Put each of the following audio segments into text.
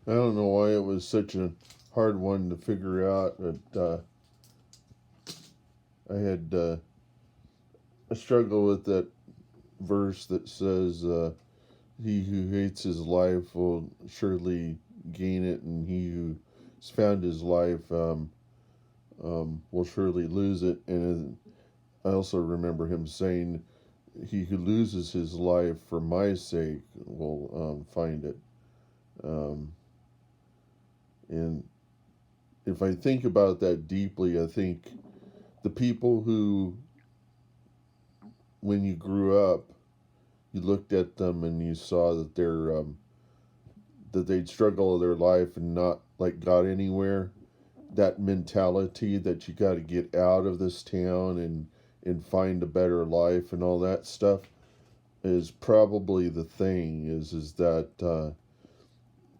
I don't know why it was such a hard one to figure out, but I had a struggle with that verse that says, "He who hates his life will surely gain it, and he who's found his life will surely lose it." And I also remember him saying, "He who loses his life for my sake will find it." Um, and if I think about that deeply, I think the people who, when you grew up, you looked at them and you saw that that they'd struggle their life and not like got anywhere. That mentality that you got to get out of this town and find a better life and all that stuff is probably the thing. Is that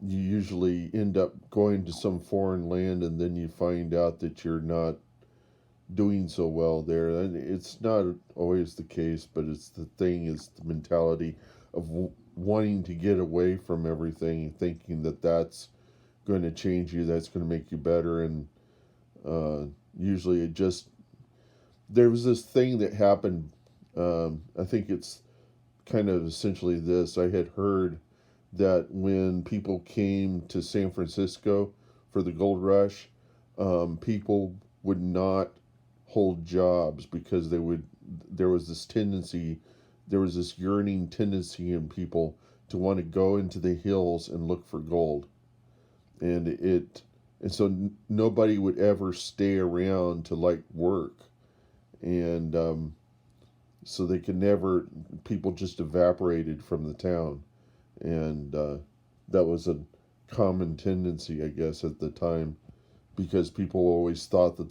you usually end up going to some foreign land and then you find out that you're not doing so well there. And it's not always the case, but it's the thing is the mentality of wanting to get away from everything, thinking that that's going to change you, that's going to make you better, and uh, usually it just there was this thing that happened. I think it's kind of essentially this. I had heard that when people came to San Francisco for the gold rush, people would not hold jobs because they would. There was this tendency, there was this yearning tendency in people to want to go into the hills and look for gold, and so nobody would ever stay around to like work, and so they could never. People just evaporated from the town, and that was a common tendency, I guess, at the time, because people always thought that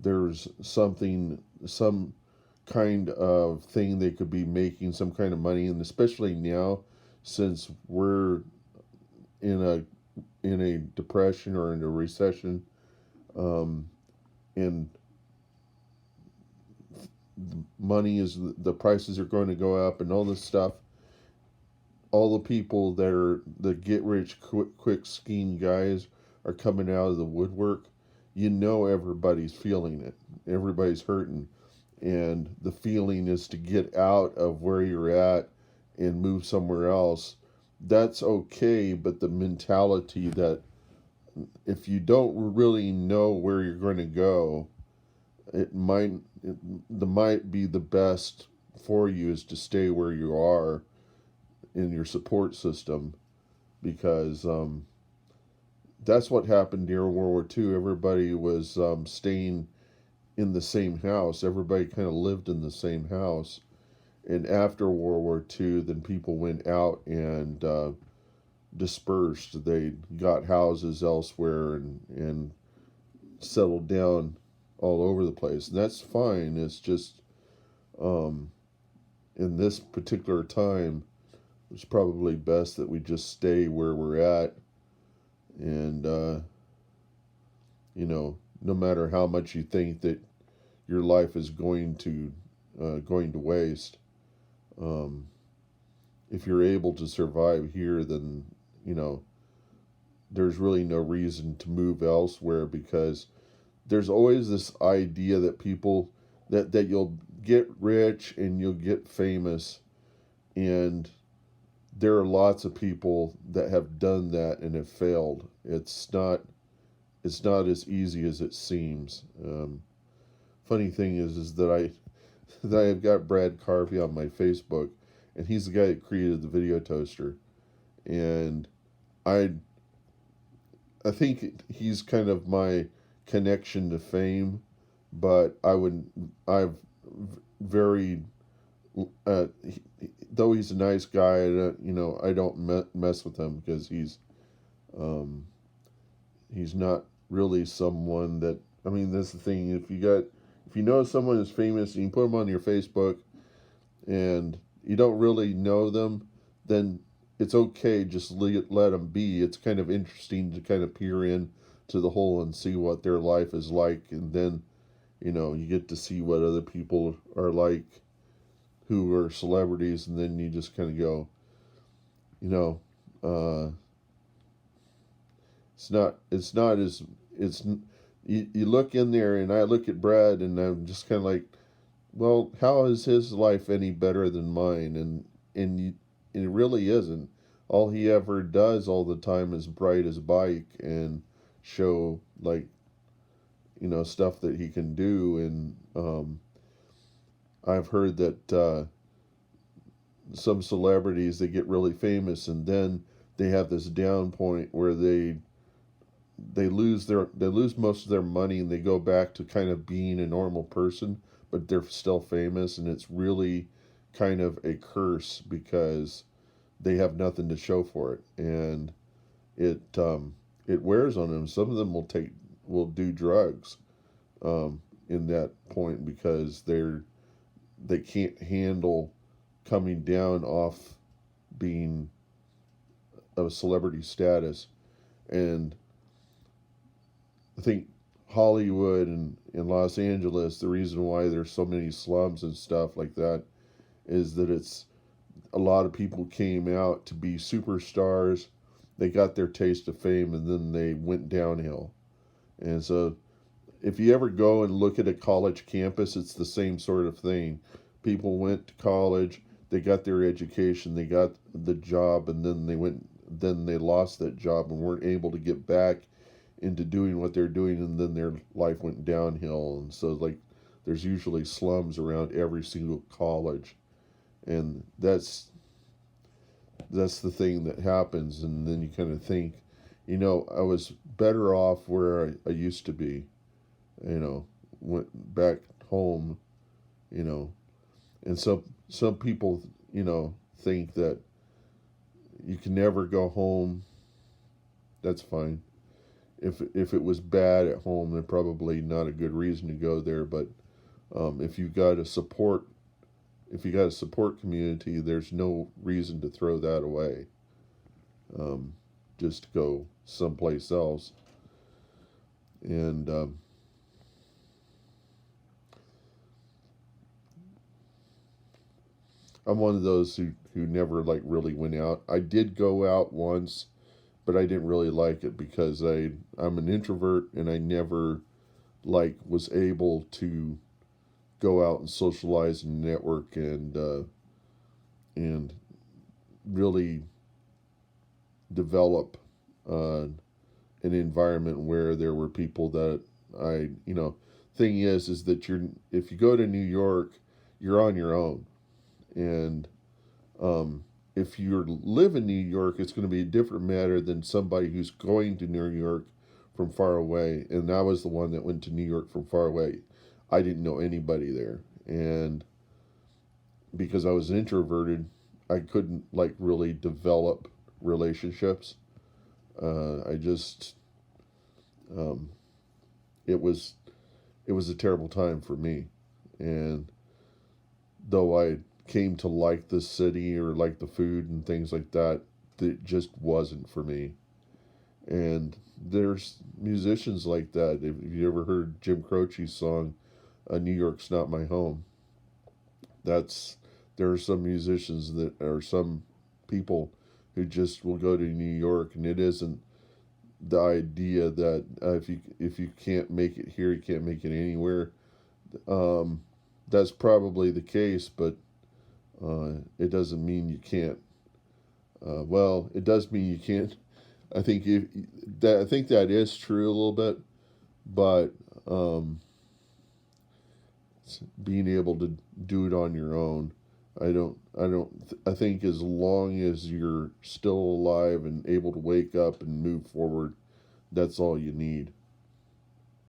there's something, some kind of thing they could be making some kind of money, and especially now, since we're in a depression or in a recession, um, and money is the prices are going to go up and all this stuff. All the people that are the get rich quick scheme guys are coming out of the woodwork. You know everybody's feeling it. Everybody's hurting, and the feeling is to get out of where you're at and move somewhere else. That's okay, but the mentality that if you don't really know where you're going to go, it might it, the might be the best for you is to stay where you are in your support system, because that's what happened during World War II. Everybody was staying in the same house. Everybody kind of lived in the same house. And after World War II, then people went out and dispersed. They got houses elsewhere and settled down all over the place. And that's fine. It's just um, in this particular time, it's probably best that we just stay where we're at, and no matter how much you think that your life is going to waste, um, if you're able to survive here, then you know there's really no reason to move elsewhere, because there's always this idea that people that you'll get rich and you'll get famous, and there are lots of people that have done that and have failed. It's not as easy as it seems. Funny thing is that I that I have got Brad Carvey on my Facebook, and he's the guy that created the video toaster, and I I think he's kind of my connection to fame, but I've very he, though he's a nice guy, I don't mess with him because um, he's not really someone that. I mean, that's the thing. If you know someone is famous and you put them on your Facebook and you don't really know them, then it's okay. Just let them be. It's kind of interesting to kind of peer in to the whole and see what their life is like, and then you get to see what other people are like who are celebrities, and then you just kind of go, you know, uh, it's not as it's you look in there, and I look at Brad, and I'm just kind of like, well, how is his life any better than mine? And it really isn't. All he ever does all the time is ride his bike and show, like, stuff that he can do. And I've heard that some celebrities, they get really famous, and then they have this down point where they lose most of their money, and they go back to kind of being a normal person, but they're still famous, and it's really kind of a curse because they have nothing to show for it, and it wears on them. Some of them will do drugs in that point because they can't handle coming down off being of celebrity status. And I think Hollywood and in Los Angeles, the reason why there's so many slums and stuff like that is that it's a lot of people came out to be superstars. They got their taste of fame, and then they went downhill. And so if you ever go and look at a college campus, it's the same sort of thing. People went to college, they got their education, they got the job, and then they lost that job and weren't able to get back into doing what they're doing, and then their life went downhill. And so, like, there's usually slums around every single college, and that's the thing that happens. And then you kind of think, I was better off where I used to be, went back home, you know, and some people, think that you can never go home. That's fine. If it was bad at home, then probably not a good reason to go there. But if you got a support, if you got a support community, there's no reason to throw that away. Just go someplace else. And I'm one of those who never like really went out. I did go out once, but I didn't really like it because I'm an introvert, and I never like was able to go out and socialize and network and really develop an environment where there were people that thing is that if you go to New York, you're on your own. And if you live in New York, it's going to be a different matter than somebody who's going to New York from far away. And I was the one that went to New York from far away. I didn't know anybody there. And because I was introverted, I couldn't like really develop relationships. I just, it was, it was a terrible time for me. And though I came to like the city or like the food and things like that, it just wasn't for me. And there's musicians like that. If you ever heard Jim Croce's song, New York's Not My Home, that's there are some musicians that are some people who just will go to New York, and it isn't the idea that if you can't make it here, you can't make it anywhere. Um, that's probably the case, but it doesn't mean you can't. Well, it does mean you can't. I think that is true a little bit, but being able to do it on your own, I think as long as you're still alive and able to wake up and move forward, that's all you need.